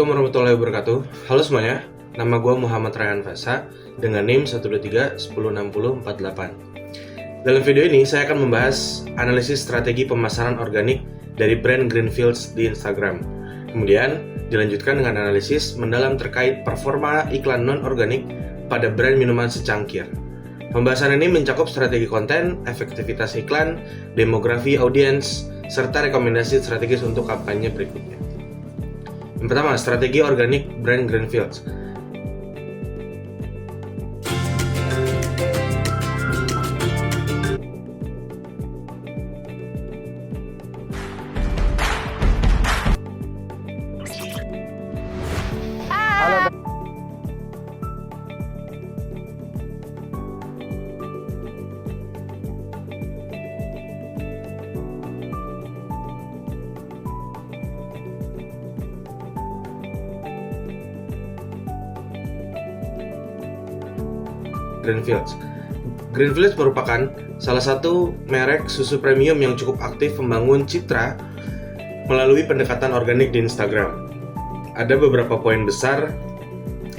Assalamualaikum warahmatullahi wabarakatuh. Halo semuanya, nama gue Muhammad Rayhan Fasa dengan NIM 123106048. Dalam video ini saya akan membahas analisis strategi pemasaran organik dari brand Greenfields di Instagram. Kemudian dilanjutkan dengan analisis mendalam terkait performa iklan non-organik pada brand minuman secangkir. Pembahasan ini mencakup strategi konten, efektivitas iklan, demografi audiens, serta rekomendasi strategis untuk kampanye berikutnya. Yang pertama, strategi organik brand Greenfields. Greenfields merupakan salah satu merek susu premium yang cukup aktif membangun citra melalui pendekatan organik di Instagram. Ada beberapa poin besar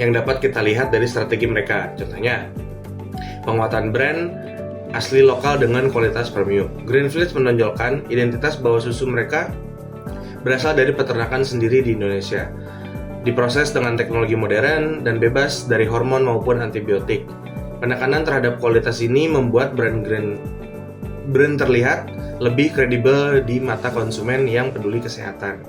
yang dapat kita lihat dari strategi mereka. Contohnya, penguatan brand asli lokal dengan kualitas premium. Greenfields menonjolkan identitas bahwa susu mereka berasal dari peternakan sendiri di Indonesia, diproses dengan teknologi modern dan bebas dari hormon maupun antibiotik. Penekanan terhadap kualitas ini membuat brand terlihat lebih kredibel di mata konsumen yang peduli kesehatan.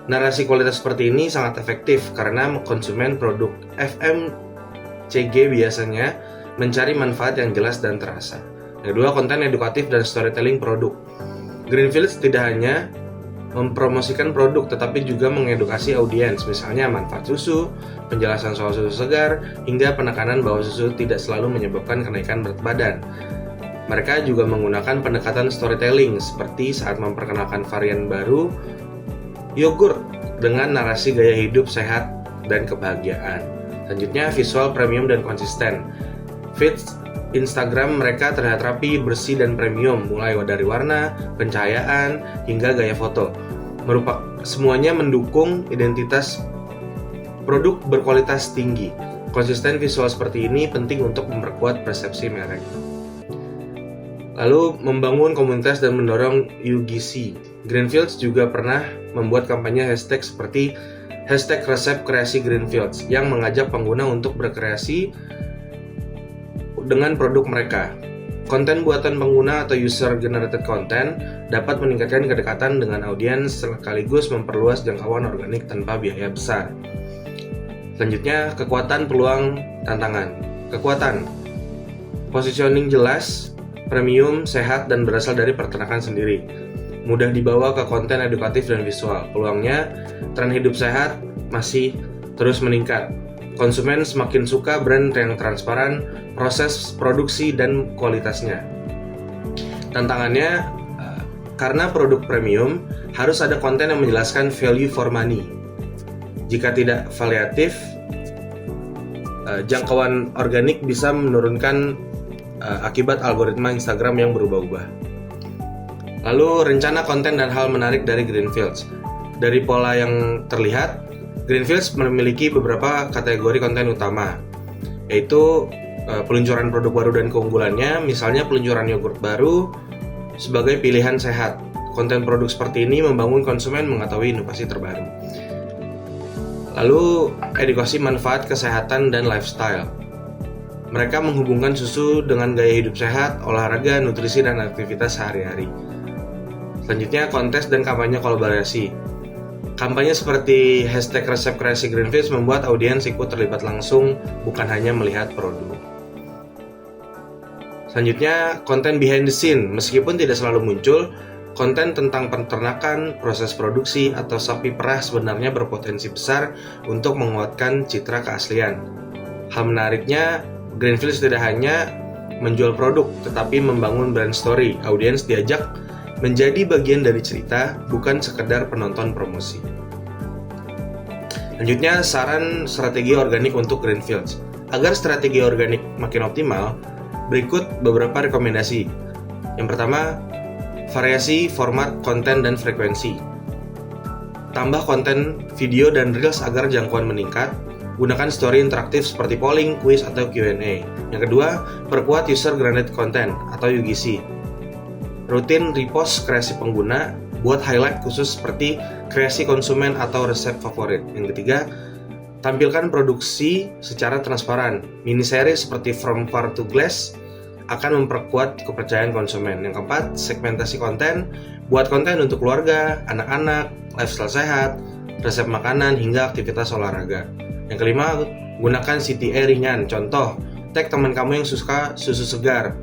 Narasi kualitas seperti ini sangat efektif karena konsumen produk FMCG biasanya mencari manfaat yang jelas dan terasa. Yang kedua, konten edukatif dan storytelling produk. Greenfields tidak hanya mempromosikan produk tetapi juga mengedukasi audiens, misalnya manfaat susu, penjelasan soal susu segar, hingga penekanan bahwa susu tidak selalu menyebabkan kenaikan berat badan. Mereka juga menggunakan pendekatan storytelling seperti saat memperkenalkan varian baru yogurt dengan narasi gaya hidup sehat dan kebahagiaan. Selanjutnya, visual premium dan konsisten. Feed Instagram mereka terlihat rapi, bersih, dan premium, mulai dari warna, pencahayaan, hingga gaya foto. Semuanya mendukung identitas produk berkualitas tinggi. Konsisten visual seperti ini penting untuk memperkuat persepsi merek. Lalu, membangun komunitas dan mendorong UGC. Greenfields juga pernah membuat kampanye hashtag seperti hashtag resep kreasi Greenfields yang mengajak pengguna untuk berkreasi dengan produk mereka. Konten buatan pengguna atau user-generated content dapat meningkatkan kedekatan dengan audiens sekaligus memperluas jangkauan organik tanpa biaya besar. Selanjutnya, kekuatan, peluang, tantangan. Kekuatan, positioning jelas, premium, sehat, dan berasal dari peternakan sendiri. Mudah dibawa ke konten edukatif dan visual. Peluangnya, tren hidup sehat masih terus meningkat. Konsumen semakin suka brand yang transparan, proses produksi, dan kualitasnya. Tantangannya, karena produk premium, harus ada konten yang menjelaskan value for money. Jika tidak variatif, jangkauan organik bisa menurunkan akibat algoritma Instagram yang berubah-ubah. Lalu, rencana konten dan hal menarik dari Greenfields. Dari pola yang terlihat, Greenfields memiliki beberapa kategori konten utama, yaitu peluncuran produk baru dan keunggulannya, misalnya peluncuran yogurt baru sebagai pilihan sehat. Konten produk seperti ini membangun konsumen mengetahui inovasi terbaru. Lalu, edukasi manfaat kesehatan dan lifestyle. Mereka menghubungkan susu dengan gaya hidup sehat, olahraga, nutrisi, dan aktivitas sehari-hari. Selanjutnya, kontes dan kampanye kolaborasi. Kampanye seperti hashtag resep kreasi Greenfields membuat audiens ikut terlibat langsung, bukan hanya melihat produk. Selanjutnya, konten behind the scene. Meskipun tidak selalu muncul, konten tentang peternakan, proses produksi, atau sapi perah sebenarnya berpotensi besar untuk menguatkan citra keaslian. Hal menariknya, Greenfields tidak hanya menjual produk, tetapi membangun brand story. Audiens diajak menjadi bagian dari cerita, bukan sekedar penonton promosi. Selanjutnya, saran strategi organik untuk Greenfields. Agar strategi organik makin optimal, berikut beberapa rekomendasi. Yang pertama, variasi format, konten, dan frekuensi. Tambah konten video dan reels agar jangkauan meningkat. Gunakan story interaktif seperti polling, quiz, atau Q&A. Yang kedua, perkuat user-generated content atau UGC. Rutin repost kreasi pengguna, buat highlight khusus seperti kreasi konsumen atau resep favorit. Yang ketiga, tampilkan produksi secara transparan. Mini seri seperti From Far to Glass akan memperkuat kepercayaan konsumen. Yang keempat, segmentasi konten. Buat konten untuk keluarga, anak-anak, lifestyle sehat, resep makanan, hingga aktivitas olahraga. Yang kelima, gunakan CTA ringan. Contoh, tag teman kamu yang suka susu segar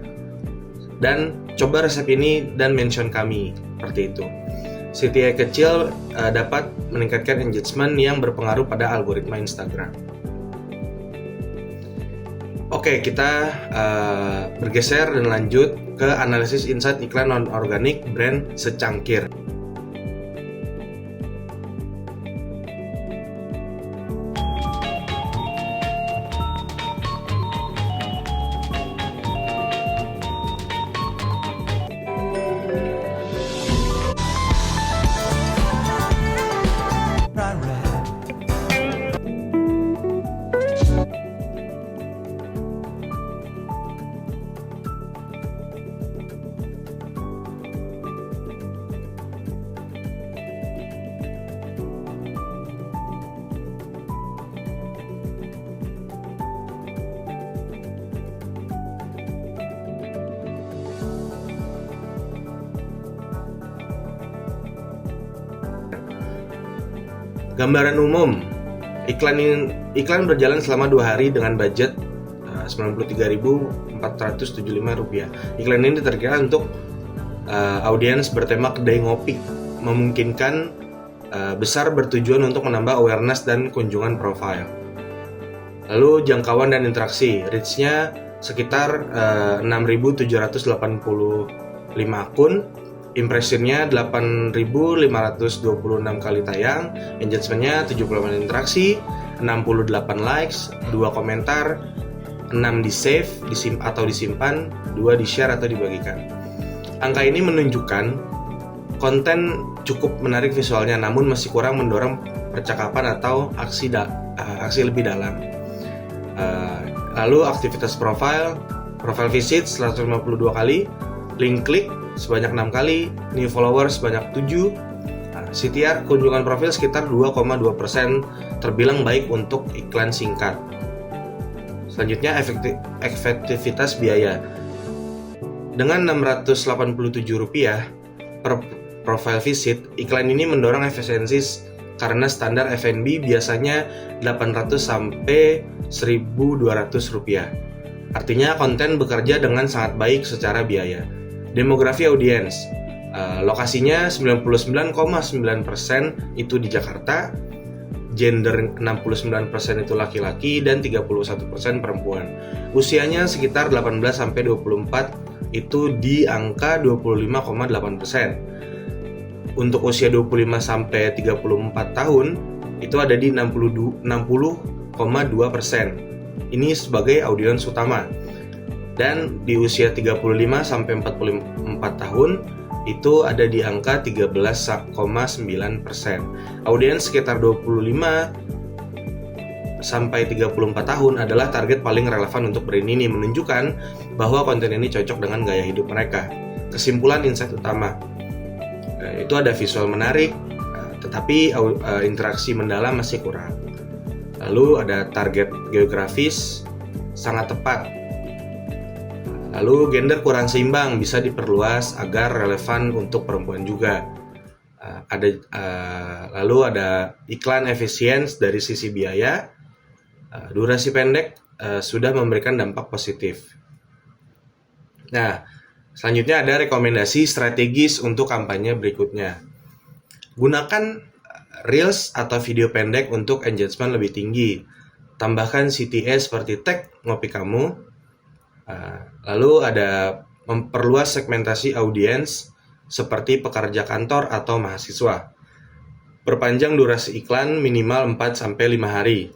dan coba resep ini dan mention kami. Seperti itu. CTA kecil dapat meningkatkan engagement yang berpengaruh pada algoritma Instagram. Oke, kita bergeser dan lanjut ke analisis insight iklan non-organik brand secangkir. Gambaran umum, iklan berjalan selama 2 hari dengan budget Rp93.475. Iklan ini diterjemahkan untuk audiens bertema kedai ngopi, memungkinkan besar bertujuan untuk menambah awareness dan kunjungan profile. Lalu jangkauan dan interaksi, reach-nya sekitar 6.785 akun. Impressionnya 8.526 kali tayang, engagementnya 78 interaksi, 68 likes, 2 komentar, 6 di save atau disimpan, 2 di share atau dibagikan. Angka ini menunjukkan konten cukup menarik visualnya, namun masih kurang mendorong percakapan atau aksi lebih dalam. Lalu aktivitas profile visit 152 kali, link klik sebanyak 6 kali, new followers sebanyak 7. CTR kunjungan profil sekitar 2,2%, terbilang baik untuk iklan singkat. Selanjutnya efektivitas biaya. Dengan Rp687 per profile visit, iklan ini mendorong efisiensi karena standar F&B biasanya Rp800 sampai Rp1.200. Artinya konten bekerja dengan sangat baik secara biaya. Demografi audiens, lokasinya 99,9% itu di Jakarta, gender 69% itu laki-laki dan 31% perempuan. Usianya sekitar 18-24 itu di angka 25,8%. Untuk usia 25-34 tahun itu ada di 60,2%. Ini sebagai audiens utama. Dan di usia 35-44 tahun itu ada di angka 13,9%. Audiens sekitar 25-34 tahun adalah target paling relevan untuk brand ini, menunjukkan bahwa konten ini cocok dengan gaya hidup mereka. Kesimpulan insight utama, itu ada visual menarik, tetapi interaksi mendalam masih kurang. Lalu ada target geografis sangat tepat. Lalu gender kurang seimbang, bisa diperluas agar relevan untuk perempuan juga. Lalu ada iklan efisien dari sisi biaya, durasi pendek sudah memberikan dampak positif. Nah, selanjutnya ada rekomendasi strategis untuk kampanye berikutnya. Gunakan reels atau video pendek untuk engagement lebih tinggi. Tambahkan CTA seperti tag ngopi kamu. Lalu ada memperluas segmentasi audiens seperti pekerja kantor atau mahasiswa. Perpanjang durasi iklan minimal 4-5 hari.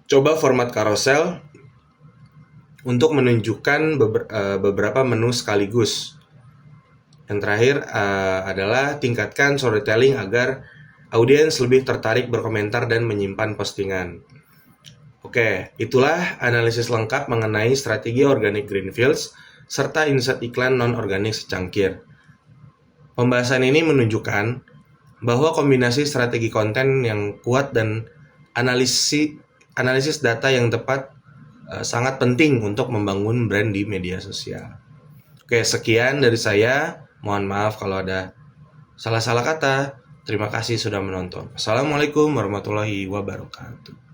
Coba format carousel untuk menunjukkan beberapa menu sekaligus. Yang terakhir adalah tingkatkan storytelling agar audiens lebih tertarik berkomentar dan menyimpan postingan. Oke, itulah analisis lengkap mengenai strategi organic greenfields serta insight iklan non-organik secangkir. Pembahasan ini menunjukkan bahwa kombinasi strategi konten yang kuat dan analisis data yang tepat sangat penting untuk membangun brand di media sosial. Oke, sekian dari saya. Mohon maaf kalau ada salah-salah kata. Terima kasih sudah menonton. Assalamualaikum warahmatullahi wabarakatuh.